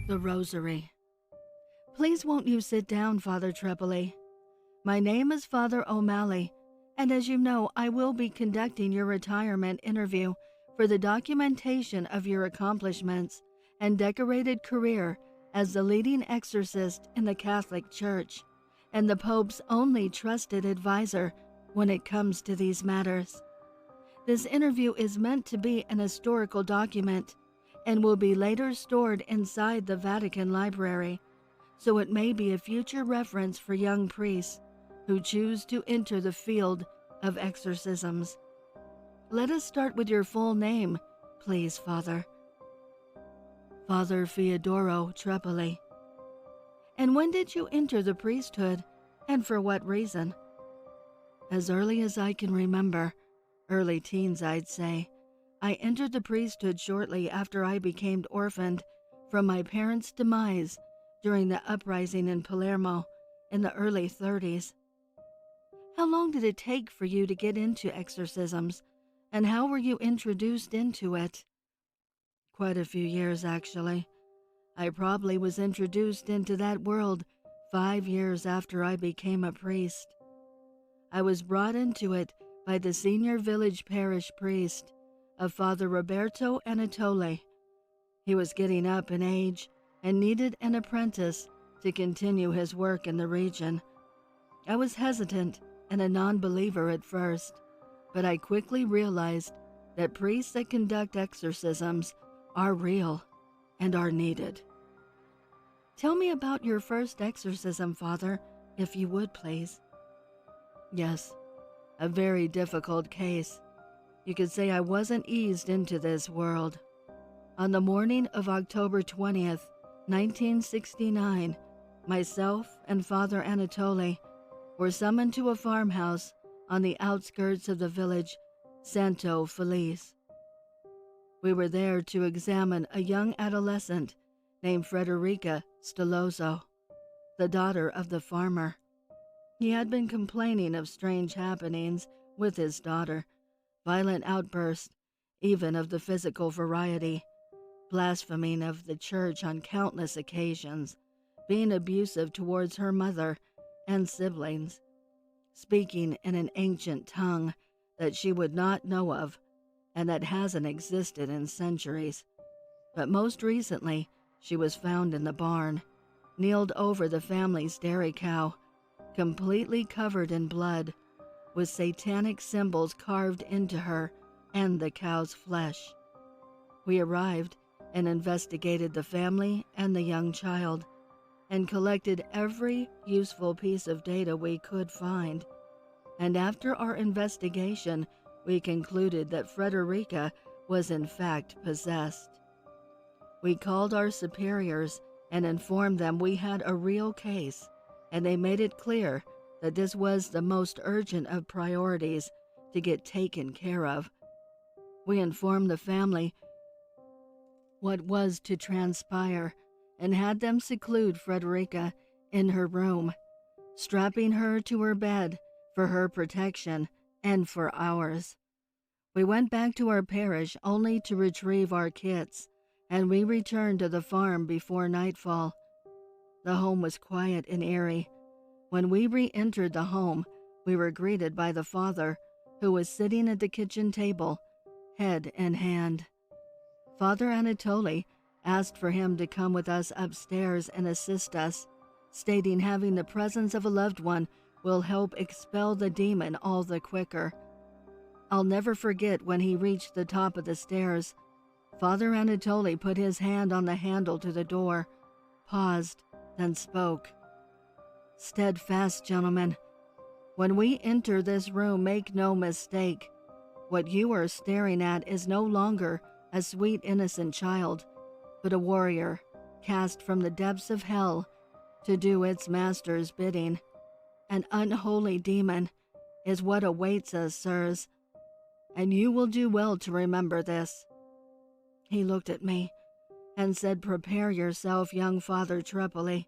The Rosary. Please won't you sit down, Father Tripoli? My name is Father O'Malley, and as you know, I will be conducting your retirement interview for the documentation of your accomplishments and decorated career as the leading exorcist in the Catholic Church and the Pope's only trusted advisor when it comes to these matters. This interview is meant to be an historical document and will be later stored inside the Vatican Library, so it may be a future reference for young priests who choose to enter the field of exorcisms. Let us start with your full name, please, Father. Father Fiodoro Tripoli. And when did you enter the priesthood, and for what reason? As early as I can remember, early teens I'd say, I entered the priesthood shortly after I became orphaned from my parents' demise during the uprising in Palermo in the early 30s. How long did it take for you to get into exorcisms, and how were you introduced into it? Quite a few years, actually. I probably was introduced into that world 5 years after I became a priest. I was brought into it by the senior village parish priest of Father Roberto Anatole. He was getting up in age and needed an apprentice to continue his work in the region. I was hesitant and a non-believer at first, but I quickly realized that priests that conduct exorcisms are real and are needed. Tell me about your first exorcism, Father, if you would, please. Yes, a very difficult case. You could say I wasn't eased into this world. On the morning of October 20th, 1969, myself and Father Anatole were summoned to a farmhouse on the outskirts of the village Santo Felice. We were there to examine a young adolescent named Frederica Stilozzo, the daughter of the farmer. He had been complaining of strange happenings with his daughter, violent outbursts, even of the physical variety, blaspheming of the church on countless occasions, being abusive towards her mother and siblings, speaking in an ancient tongue that she would not know of and that hasn't existed in centuries. But most recently, she was found in the barn, kneeled over the family's dairy cow, completely covered in blood, with satanic symbols carved into her and the cow's flesh. We arrived and investigated the family and the young child, and collected every useful piece of data we could find. And after our investigation, we concluded that Frederica was in fact possessed. We called our superiors and informed them we had a real case, and they made it clear that this was the most urgent of priorities to get taken care of. We informed the family what was to transpire and had them seclude Frederica in her room, strapping her to her bed for her protection and for ours. We went back to our parish only to retrieve our kits, and we returned to the farm before nightfall. The home was quiet and eerie. When we re-entered the home, we were greeted by the father, who was sitting at the kitchen table, head in hand. Father Anatole asked for him to come with us upstairs and assist us, stating having the presence of a loved one will help expel the demon all the quicker. I'll never forget when he reached the top of the stairs. Father Anatole put his hand on the handle to the door, paused, then spoke. Steadfast, gentlemen. When we enter this room, make no mistake. What you are staring at is no longer a sweet innocent child, but a warrior cast from the depths of hell to do its master's bidding. An unholy demon is what awaits us, sirs, and you will do well to remember this. He looked at me and said, prepare yourself, young Father Tripoli,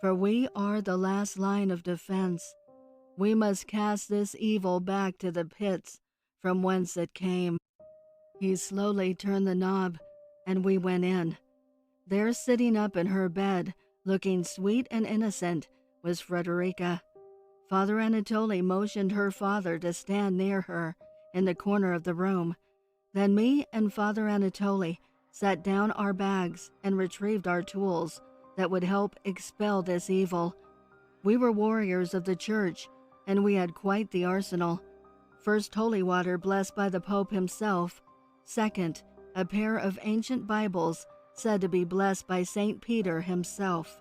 for we are the last line of defense. We must cast this evil back to the pits from whence it came. He slowly turned the knob, and we went in. There, sitting up in her bed, looking sweet and innocent, was Frederica. Father Anatoly motioned her father to stand near her in the corner of the room. Then me and Father Anatoly set down our bags and retrieved our tools that would help expel this evil. We were warriors of the church, and we had quite the arsenal. First, holy water blessed by the Pope himself. Second, a pair of ancient Bibles said to be blessed by St. Peter himself.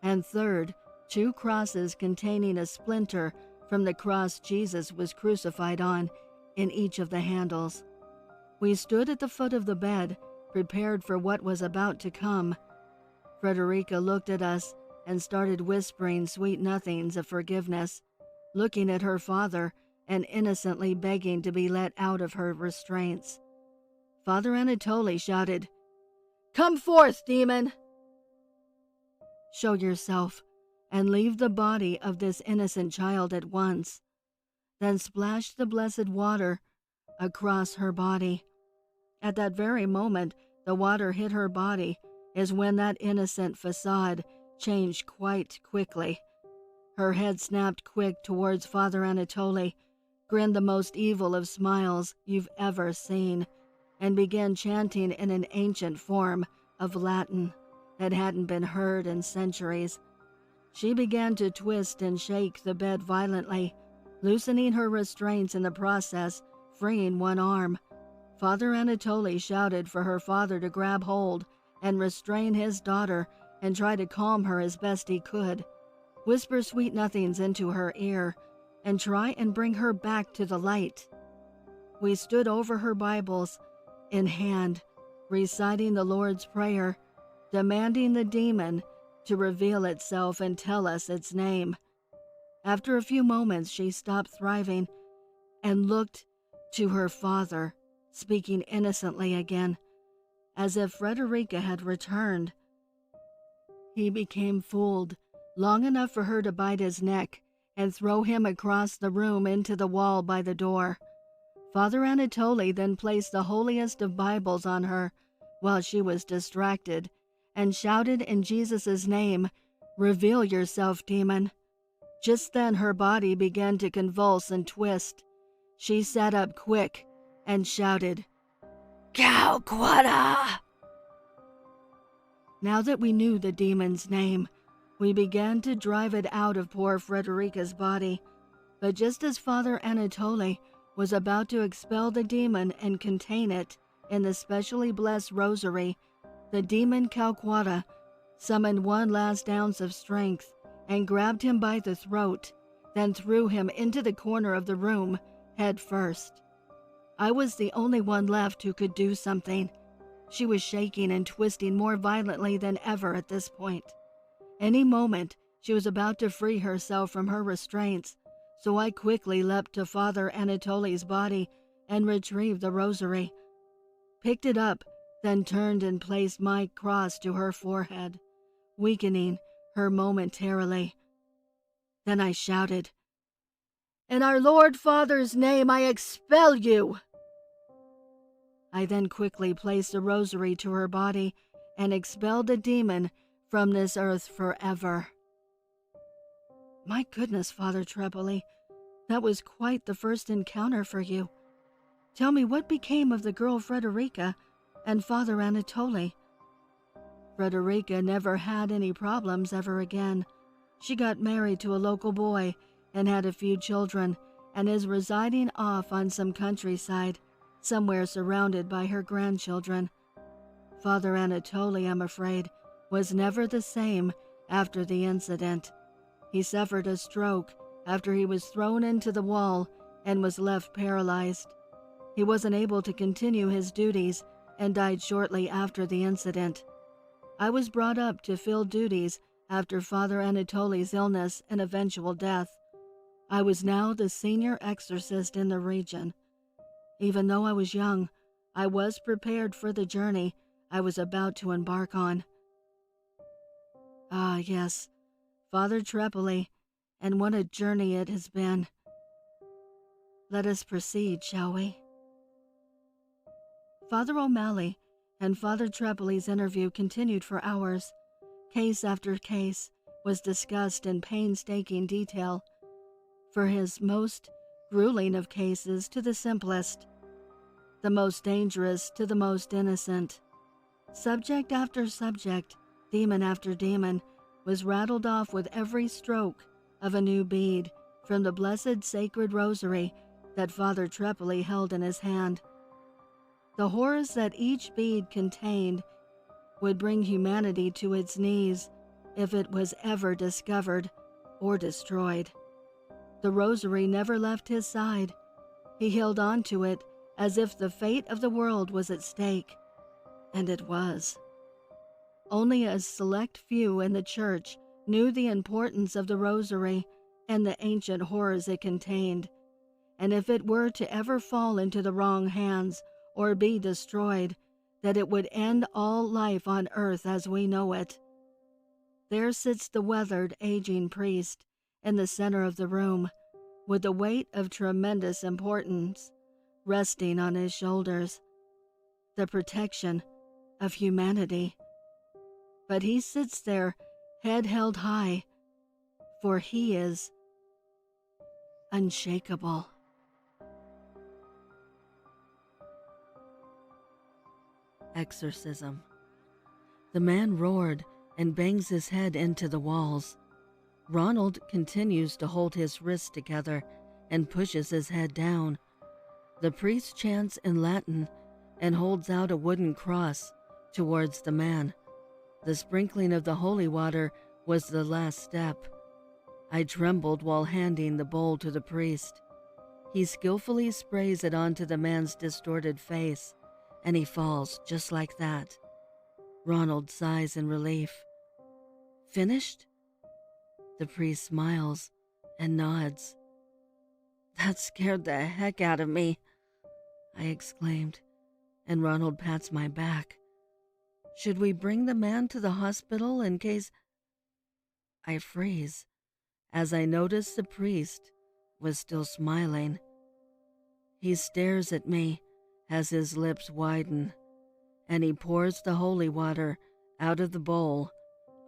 And third, 2 crosses containing a splinter from the cross Jesus was crucified on in each of the handles. We stood at the foot of the bed, prepared for what was about to come. Frederica looked at us and started whispering sweet nothings of forgiveness, looking at her father and innocently begging to be let out of her restraints. Father Anatoly shouted, "Come forth, demon! Show yourself, and leave the body of this innocent child at once." Then splashed the blessed water across her body. At that very moment the water hit her body is when that innocent facade changed quite quickly. Her head snapped quick towards Father Anatoly, grinned the most evil of smiles you've ever seen, and began chanting in an ancient form of Latin that hadn't been heard in centuries. She began to twist and shake the bed violently, loosening her restraints in the process, freeing one arm. Father Anatoly shouted for her father to grab hold and restrain his daughter and try to calm her as best he could, whisper sweet nothings into her ear, and try and bring her back to the light. We stood over her Bibles in hand, reciting the Lord's Prayer, demanding the demon to reveal itself and tell us its name. After a few moments, she stopped thriving and looked to her father, speaking innocently again, as if Frederica had returned. He became fooled, long enough for her to bite his neck and throw him across the room into the wall by the door. Father Anatoly then placed the holiest of Bibles on her while she was distracted and shouted in Jesus' name, "Reveal yourself, demon." Just then her body began to convulse and twist. She sat up quick and shouted, "Calcutta!" Now that we knew the demon's name, we began to drive it out of poor Frederica's body. But just as Father Anatoly was about to expel the demon and contain it in the specially blessed Rosary, the demon Calcutta summoned one last ounce of strength and grabbed him by the throat, then threw him into the corner of the room, head first. I was the only one left who could do something. She was shaking and twisting more violently than ever at this point. Any moment, she was about to free herself from her restraints, so I quickly leapt to Father Anatoly's body and retrieved the Rosary, picked it up, then turned and placed my cross to her forehead, weakening her momentarily. Then I shouted, "In our Lord Father's name, I expel you!" I then quickly placed the Rosary to her body and expelled the demon from this earth forever. My goodness, Father Tripoli, that was quite the first encounter for you. Tell me, what became of the girl Frederica and Father Anatoly? Frederica never had any problems ever again. She got married to a local boy and had a few children and is residing off on some countryside, somewhere surrounded by her grandchildren. Father Anatoly, I'm afraid, was never the same after the incident. He suffered a stroke after he was thrown into the wall and was left paralyzed. He wasn't able to continue his duties and died shortly after the incident. I was brought up to fill duties after Father Anatoly's illness and eventual death. I was now the senior exorcist in the region. Even though I was young, I was prepared for the journey I was about to embark on. Ah, yes, Father Tripoli, and what a journey it has been. Let us proceed, shall we? Father O'Malley and Father Trepoli interview continued for hours. Case after case was discussed in painstaking detail, for his most grueling of cases to the simplest, the most dangerous to the most innocent. Subject after subject, demon after demon, was rattled off with every stroke of a new bead from the blessed sacred rosary that Father Trepoli held in his hand. The horrors that each bead contained would bring humanity to its knees if it was ever discovered or destroyed. The rosary never left his side. He held on to it as if the fate of the world was at stake, and it was. Only a select few in the church knew the importance of the rosary and the ancient horrors it contained, and if it were to ever fall into the wrong hands or be destroyed, that it would end all life on earth as we know it. There sits the weathered, aging priest in the center of the room, with the weight of tremendous importance resting on his shoulders, the protection of humanity. But he sits there, head held high, for he is unshakable. Exorcism. The man roared and bangs his head into the walls. Ronald continues to hold his wrists together and pushes his head down. The priest chants in Latin and holds out a wooden cross towards the man. The sprinkling of the holy water was the last step. I trembled while handing the bowl to the priest. He skillfully sprays it onto the man's distorted face, and he falls just like that. Ronald sighs in relief. Finished? The priest smiles and nods. That scared the heck out of me, I exclaimed, and Ronald pats my back. Should we bring the man to the hospital in case... I freeze as I notice the priest was still smiling. He stares at me as his lips widen, and he pours the holy water out of the bowl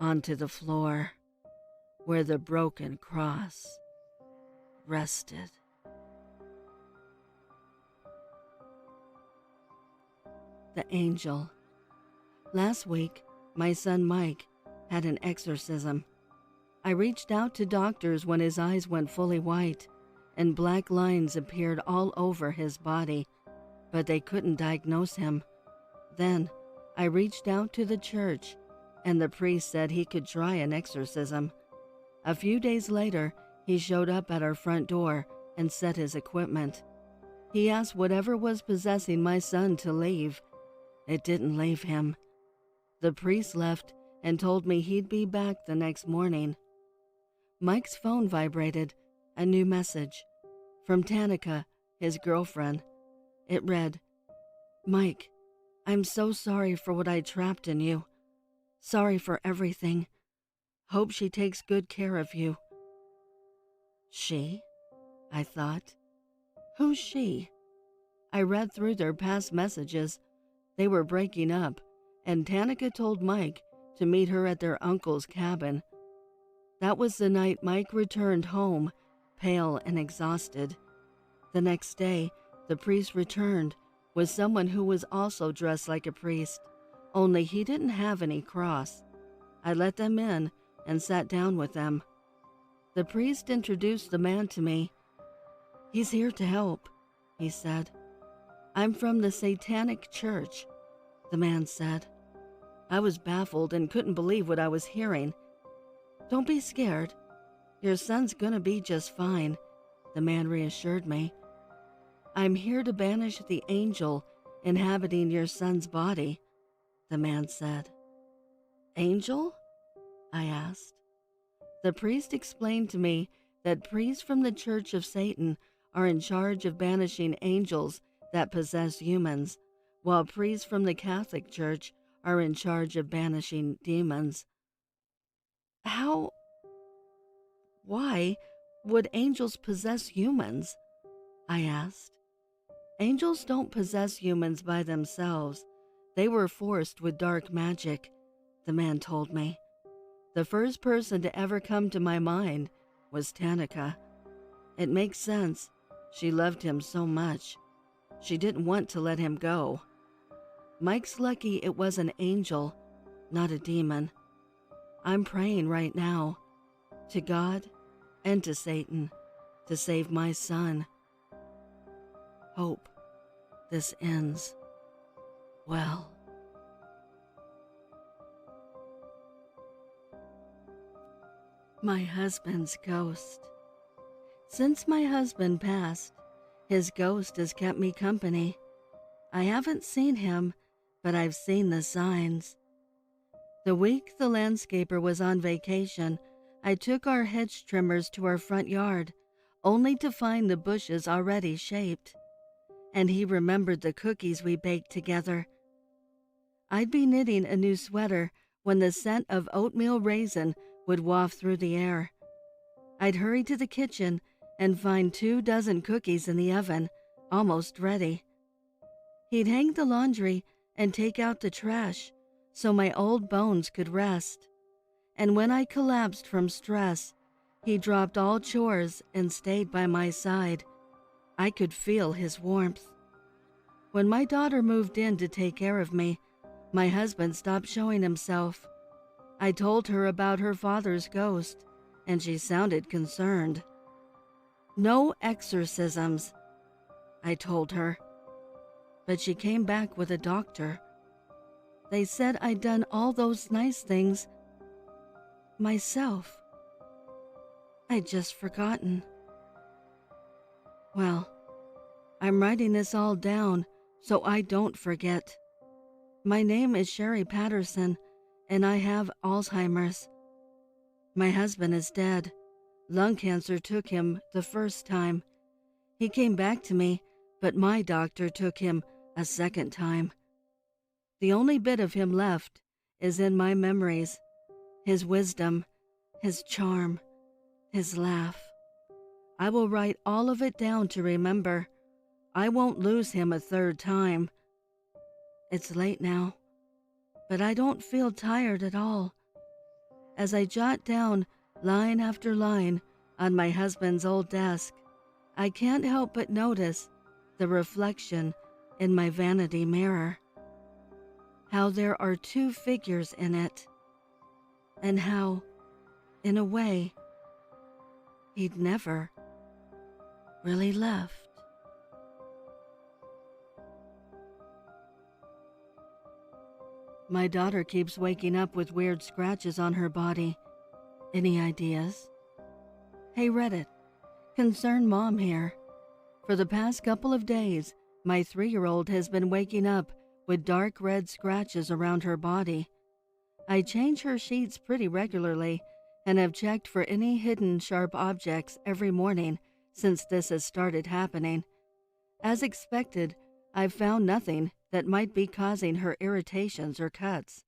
onto the floor, where the broken cross rested. The angel. Last week, my son Mike had an exorcism. I reached out to doctors when his eyes went fully white and black lines appeared all over his body, but they couldn't diagnose him. Then, I reached out to the church, and the priest said he could try an exorcism. A few days later, he showed up at our front door and set his equipment. He asked whatever was possessing my son to leave. It didn't leave him. The priest left and told me he'd be back the next morning. Mike's phone vibrated, a new message. From Tanika, his girlfriend. It read, Mike, I'm so sorry for what I trapped in you. Sorry for everything. Hope she takes good care of you. She? I thought. Who's she? I read through their past messages. They were breaking up, and Tanika told Mike to meet her at their uncle's cabin. That was the night Mike returned home, pale and exhausted. The next day, the priest returned with someone who was also dressed like a priest, only he didn't have any cross. I let them in and sat down with them. The priest introduced the man to me. He's here to help, he said. I'm from the Satanic Church, the man said. I was baffled and couldn't believe what I was hearing. Don't be scared. Your son's gonna be just fine, the man reassured me. I'm here to banish the angel inhabiting your son's body, the man said. Angel? I asked. The priest explained to me that priests from the Church of Satan are in charge of banishing angels that possess humans, while priests from the Catholic Church are in charge of banishing demons. Why would angels possess humans? I asked. Angels don't possess humans by themselves. They were forced with dark magic, the man told me. The first person to ever come to my mind was Tanika. It makes sense. She loved him so much. She didn't want to let him go. Mike's lucky it was an angel, not a demon. I'm praying right now, to God and to Satan, to save my son. Hope this ends well. My husband's ghost. Since my husband passed, his ghost has kept me company. I haven't seen him, but I've seen the signs. The week the landscaper was on vacation, I took our hedge trimmers to our front yard, only to find the bushes already shaped. And he remembered the cookies we baked together. I'd be knitting a new sweater when the scent of oatmeal raisin would waft through the air. I'd hurry to the kitchen and find 24 cookies in the oven, almost ready. He'd hang the laundry and take out the trash so my old bones could rest. And when I collapsed from stress, he dropped all chores and stayed by my side. I could feel his warmth. When my daughter moved in to take care of me, my husband stopped showing himself. I told her about her father's ghost, and she sounded concerned. No exorcisms, I told her. But she came back with a doctor. They said I'd done all those nice things myself. I'd just forgotten. Well, I'm writing this all down so I don't forget. My name is Sherry Patterson, and I have Alzheimer's. My husband is dead. Lung cancer took him the first time. He came back to me, but my doctor took him a second time. The only bit of him left is in my memories. His wisdom, his charm, his laugh. I will write all of it down to remember. I won't lose him a third time. It's late now, but I don't feel tired at all. As I jot down line after line on my husband's old desk, I can't help but notice the reflection in my vanity mirror. How there are 2 figures in it, and how, in a way, he'd never really left. My daughter keeps waking up with weird scratches on her body. Any ideas? Hey Reddit, Concerned Mom here. For the past couple of days, my 3-year-old has been waking up with dark red scratches around her body. I change her sheets pretty regularly and have checked for any hidden sharp objects every morning since this has started happening. As expected, I've found nothing that might be causing her irritations or cuts.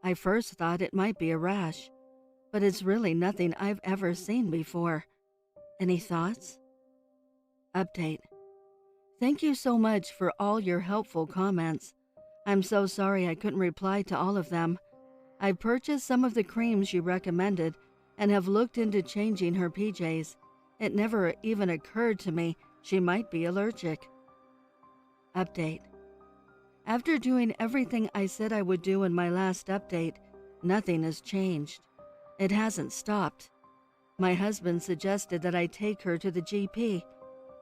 I first thought it might be a rash, but it's really nothing I've ever seen before. Any thoughts? Update. Thank you so much for all your helpful comments. I'm so sorry I couldn't reply to all of them. I purchased some of the creams you recommended and have looked into changing her PJs. It never even occurred to me she might be allergic. Update. After doing everything I said I would do in my last update, nothing has changed. It hasn't stopped. My husband suggested that I take her to the GP,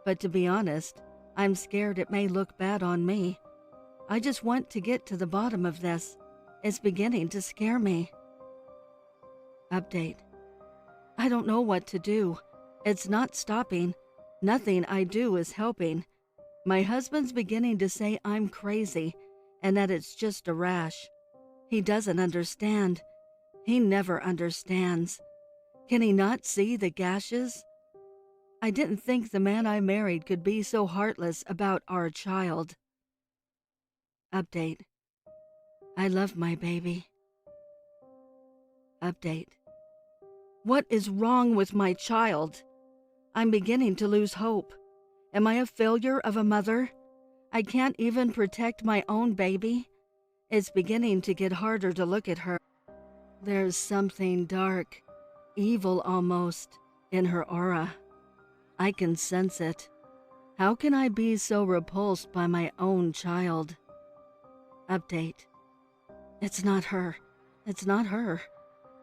but to be honest, I'm scared it may look bad on me. I just want to get to the bottom of this. It's beginning to scare me. Update. I don't know what to do. It's not stopping. Nothing I do is helping. My husband's beginning to say I'm crazy and that it's just a rash. He doesn't understand. He never understands. Can he not see the gashes? I didn't think the man I married could be so heartless about our child. Update. I love my baby. Update. What is wrong with my child? I'm beginning to lose hope. Am I a failure of a mother? I can't even protect my own baby. It's beginning to get harder to look at her. There's something dark, evil almost, in her aura. I can sense it. How can I be so repulsed by my own child? Update. It's not her. It's not her.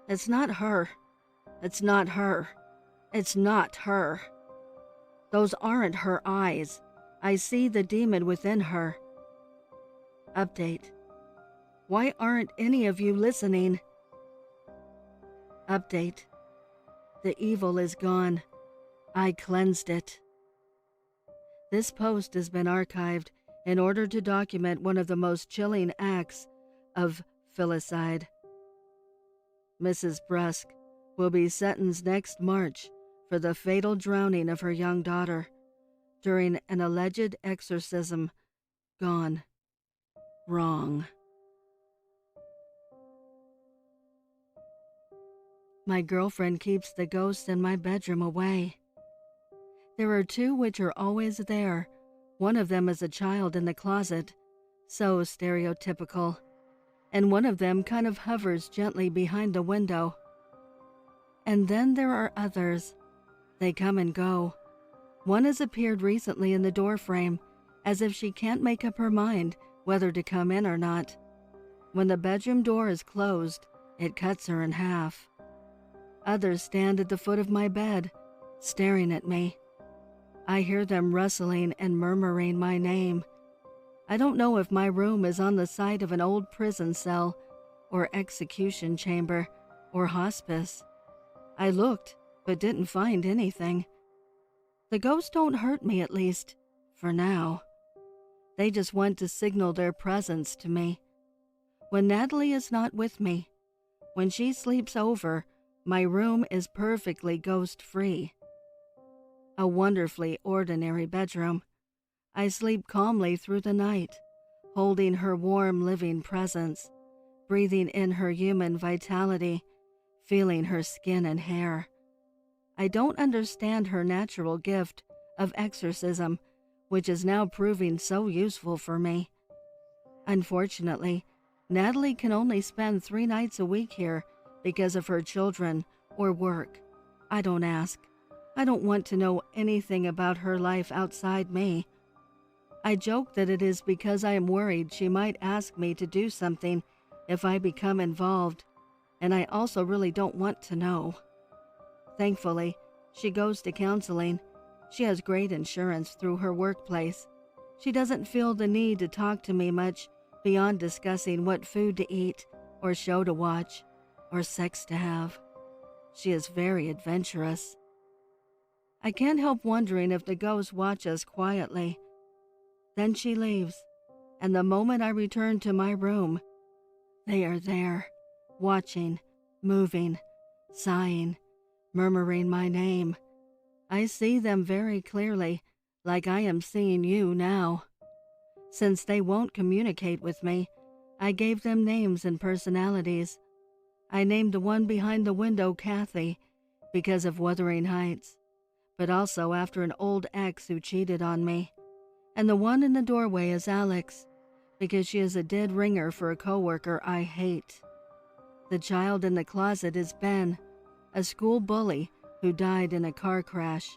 It's not her. It's not her. It's not her. Those aren't her eyes. I see the demon within her. Update. Why aren't any of you listening? Update. The evil is gone. I cleansed it. This post has been archived in order to document one of the most chilling acts of filicide. Mrs. Brusk will be sentenced next March for the fatal drowning of her young daughter during an alleged exorcism gone wrong. My girlfriend keeps the ghosts in my bedroom away. There are two which are always there. One of them is a child in the closet, so stereotypical, and one of them kind of hovers gently behind the window. And then there are others. They come and go. One has appeared recently in the doorframe, as if she can't make up her mind whether to come in or not. When the bedroom door is closed, it cuts her in half. Others stand at the foot of my bed, staring at me. I hear them rustling and murmuring my name. I don't know if my room is on the site of an old prison cell, or execution chamber, or hospice. I looked, but didn't find anything. The ghosts don't hurt me, at least, for now. They just want to signal their presence to me. When Natalie is not with me, when she sleeps over, my room is perfectly ghost-free. A wonderfully ordinary bedroom. I sleep calmly through the night, holding her warm living presence, breathing in her human vitality, feeling her skin and hair. I don't understand her natural gift of exorcism, which is now proving so useful for me. Unfortunately, Natalie can only spend 3 nights a week here because of her children or work. I don't ask. I don't want to know anything about her life outside me. I joke that it is because I am worried she might ask me to do something if I become involved, and I also really don't want to know. Thankfully, she goes to counseling. She has great insurance through her workplace. She doesn't feel the need to talk to me much beyond discussing what food to eat, or show to watch, or sex to have. She is very adventurous. I can't help wondering if the ghosts watch us quietly. Then she leaves, and the moment I return to my room, they are there, watching, moving, sighing, murmuring my name. I see them very clearly, like I am seeing you now. Since they won't communicate with me, I gave them names and personalities. I named the one behind the window Kathy, because of Wuthering Heights, but also after an old ex who cheated on me. And the one in the doorway is Alex, because she is a dead ringer for a coworker I hate. The child in the closet is Ben, a school bully who died in a car crash.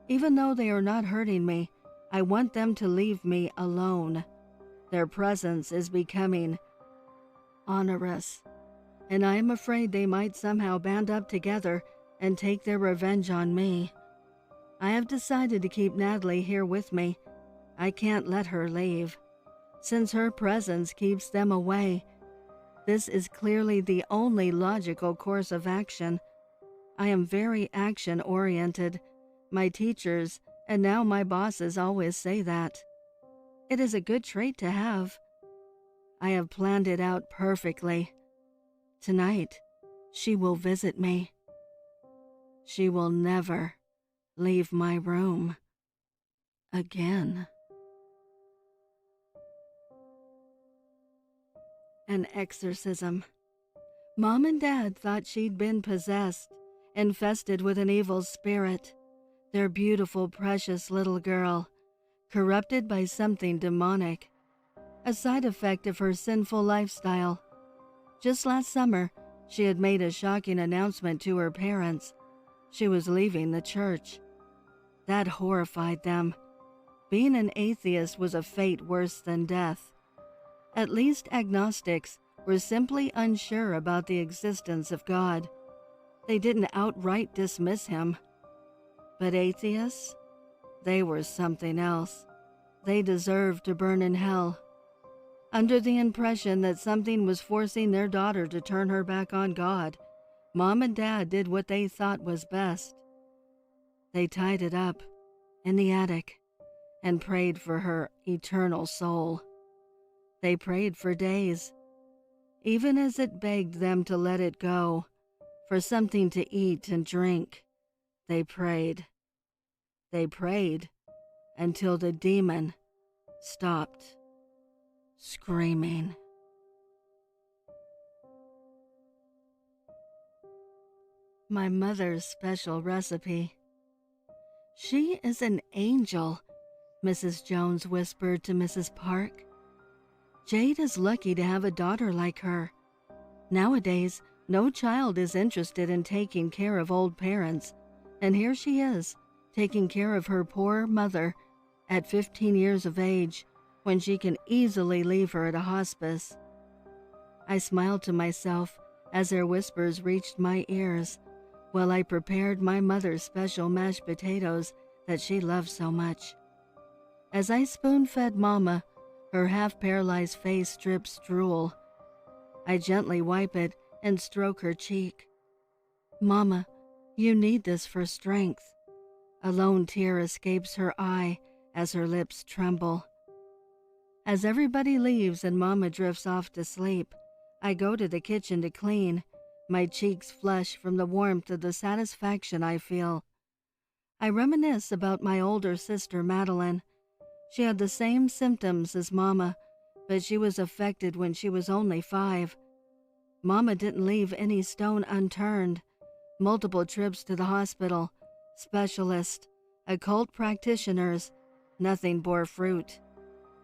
Even though they are not hurting me, I want them to leave me alone. Their presence is becoming onerous, and I am afraid they might somehow band up together and take their revenge on me. I have decided to keep Natalie here with me. I can't let her leave. Since her presence keeps them away, this is clearly the only logical course of action. I am very action-oriented. My teachers, and now my bosses, always say that. It is a good trait to have. I have planned it out perfectly. Tonight, she will visit me. She will never leave my room again. An exorcism. Mom and Dad thought she'd been possessed, infested with an evil spirit. Their beautiful, precious little girl. corrupted by something demonic, a side effect of her sinful lifestyle. Just last summer, she had made a shocking announcement to her parents. She was leaving the church. That horrified them. Being an atheist was a fate worse than death. At least agnostics were simply unsure about the existence of God. They didn't outright dismiss him. But atheists? They were something else. They deserved to burn in hell. Under the impression that something was forcing their daughter to turn her back on God, Mom and Dad did what they thought was best. They tied it up in the attic and prayed for her eternal soul. They prayed for days, even as it begged them to let it go, for something to eat and drink. They prayed. They prayed until the demon stopped screaming. My mother's special recipe. She is an angel, Mrs. Jones whispered to Mrs. Park. Jade is lucky to have a daughter like her. Nowadays, no child is interested in taking care of old parents, and here she is, taking care of her poor mother at 15 years of age, when she can easily leave her at a hospice. I smiled to myself as their whispers reached my ears, while I prepared my mother's special mashed potatoes that she loved so much. As I spoon-fed Mama, her half-paralyzed face drips drool. I gently wipe it and stroke her cheek. Mama, you need this for strength. A lone tear escapes her eye as her lips tremble. As everybody leaves and Mama drifts off to sleep, I go to the kitchen to clean. My cheeks flush from the warmth of the satisfaction I feel. I reminisce about my older sister, Madeline. She had the same symptoms as Mama, but she was affected when she was only 5. Mama didn't leave any stone unturned. Multiple trips to the hospital, specialists, occult practitioners, nothing bore fruit.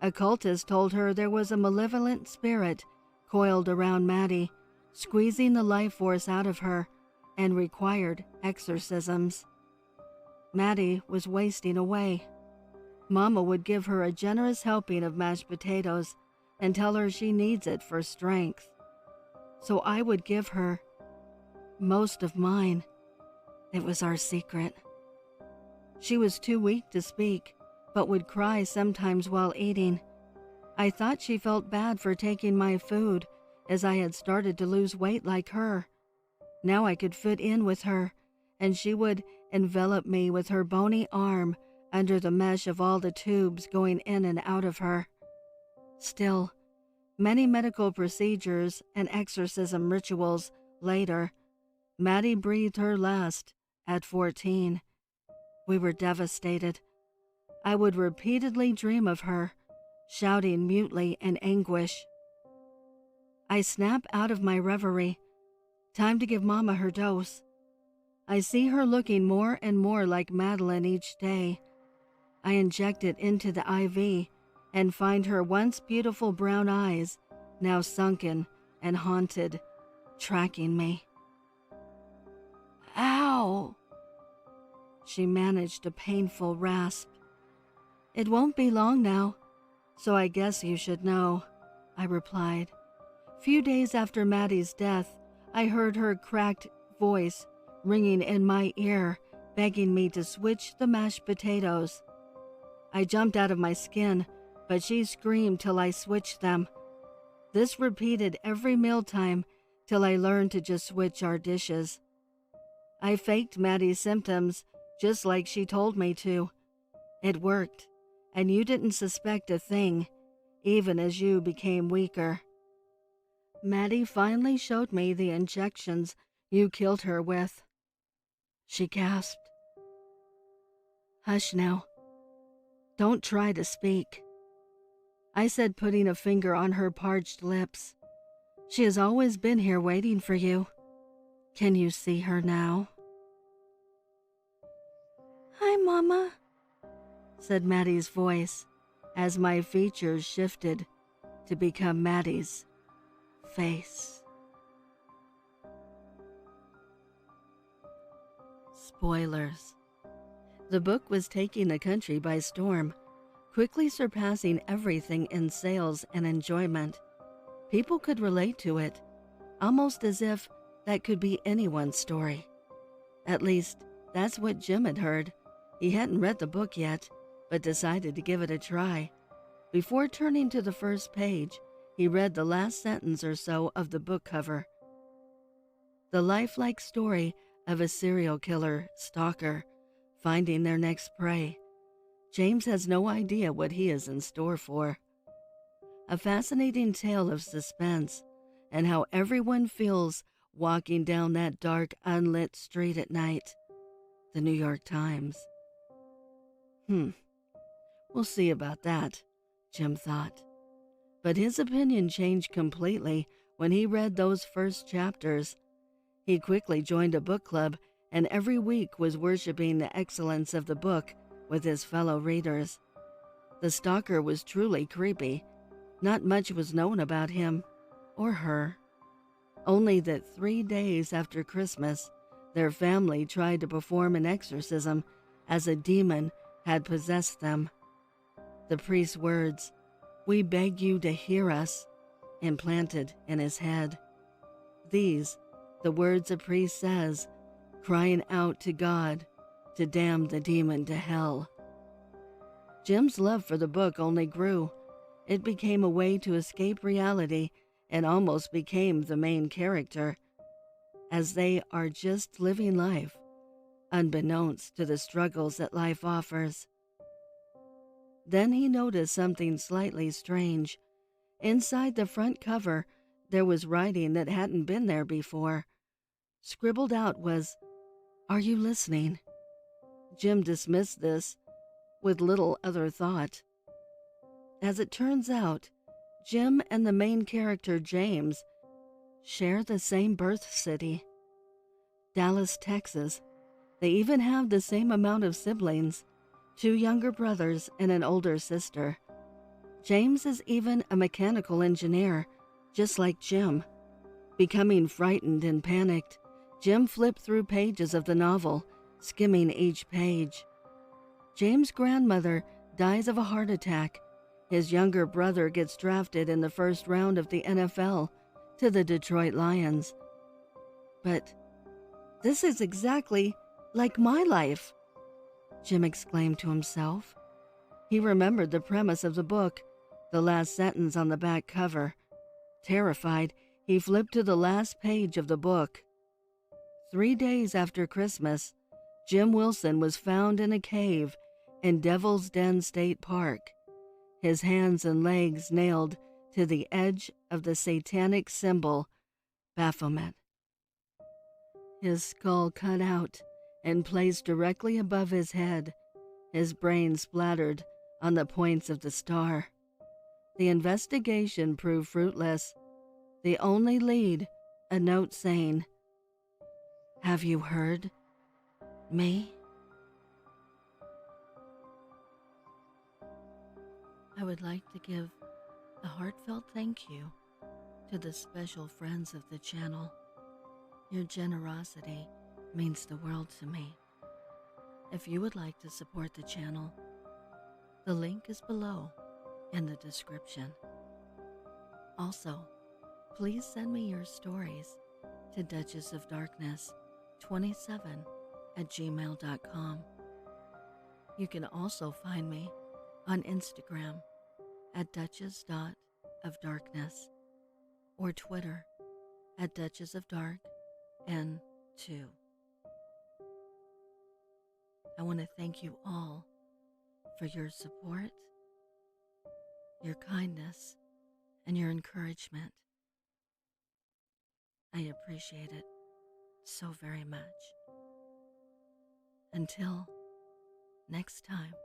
Occultists told her there was a malevolent spirit coiled around Maddie, squeezing the life force out of her, and required exorcisms. Maddie was wasting away. Mama would give her a generous helping of mashed potatoes and tell her she needs it for strength. So I would give her most of mine. It was our secret. She was too weak to speak, but would cry sometimes while eating. I thought she felt bad for taking my food, as I had started to lose weight like her. Now I could fit in with her, and she would envelop me with her bony arm under the mesh of all the tubes going in and out of her. Still, many medical procedures and exorcism rituals later, Maddie breathed her last at 14. We were devastated. I would repeatedly dream of her, shouting mutely in anguish. I snap out of my reverie. Time to give Mama her dose. I see her looking more and more like Madeline each day. I inject it into the IV and find her once beautiful brown eyes, now sunken and haunted, tracking me. Ow! She managed a painful rasp. It won't be long now, so I guess you should know, I replied. Few days after Maddie's death, I heard her cracked voice ringing in my ear, begging me to switch the mashed potatoes. I jumped out of my skin, but she screamed till I switched them. This repeated every mealtime till I learned to just switch our dishes. I faked Maddie's symptoms just like she told me to. It worked, and you didn't suspect a thing, even as you became weaker. Maddie finally showed me the injections you killed her with. She gasped. Hush now. Don't try to speak, I said, putting a finger on her parched lips. She has always been here waiting for you. Can you see her now? Hi, Mama. said Maddie's voice, as my features shifted to become Maddie's face. Spoilers. The book was taking the country by storm, quickly surpassing everything in sales and enjoyment. People could relate to it, almost as if that could be anyone's story. At least, that's what Jim had heard. He hadn't read the book yet, but decided to give it a try. Before turning to the first page, he read the last sentence or so of the book cover. The lifelike story of a serial killer stalker finding their next prey. James has no idea what he is in store for. A fascinating tale of suspense and how everyone feels walking down that dark, unlit street at night. The New York Times. We'll see about that, Jim thought. But his opinion changed completely when he read those first chapters. He quickly joined a book club and every week was worshiping the excellence of the book with his fellow readers. The stalker was truly creepy. Not much was known about him or her. Only that 3 days after Christmas, their family tried to perform an exorcism as a demon had possessed them. The priest's words, "We beg you to hear us," implanted in his head. These, the words a priest says, crying out to God to damn the demon to hell. Jim's love for the book only grew. It became a way to escape reality and almost became the main character, as they are just living life, unbeknownst to the struggles that life offers. Then he noticed something slightly strange. Inside the front cover, there was writing that hadn't been there before. Scribbled out was, "Are you listening?" Jim dismissed this with little other thought. As it turns out, Jim and the main character, James, share the same birth city, Dallas, Texas. They even have the same amount of siblings, 2 younger brothers and an older sister. James is even a mechanical engineer, just like Jim. Becoming frightened and panicked, Jim flipped through pages of the novel, skimming each page. James' grandmother dies of a heart attack. His younger brother gets drafted in the first round of the NFL to the Detroit Lions. But this is exactly like my life, Jim exclaimed to himself. He remembered the premise of the book, the last sentence on the back cover. Terrified, he flipped to the last page of the book. 3 days after Christmas, Jim Wilson was found in a cave in Devil's Den State Park, his hands and legs nailed to the edge of the satanic symbol, Baphomet. His skull cut out and placed directly above his head, his brain splattered on the points of the star. The investigation proved fruitless. The only lead, a note saying, "Have you heard me?" I would like to give a heartfelt thank you to the special friends of the channel. Your generosity means the world to me. If you would like to support the channel, the link is below in the description. Also, please send me your stories to duchessofdarkness27@gmail.com. You can also find me on Instagram at duchess.ofdarkness or Twitter at duchessofdarkn2. I want to thank you all for your support, your kindness, and your encouragement. I appreciate it so very much. Until next time.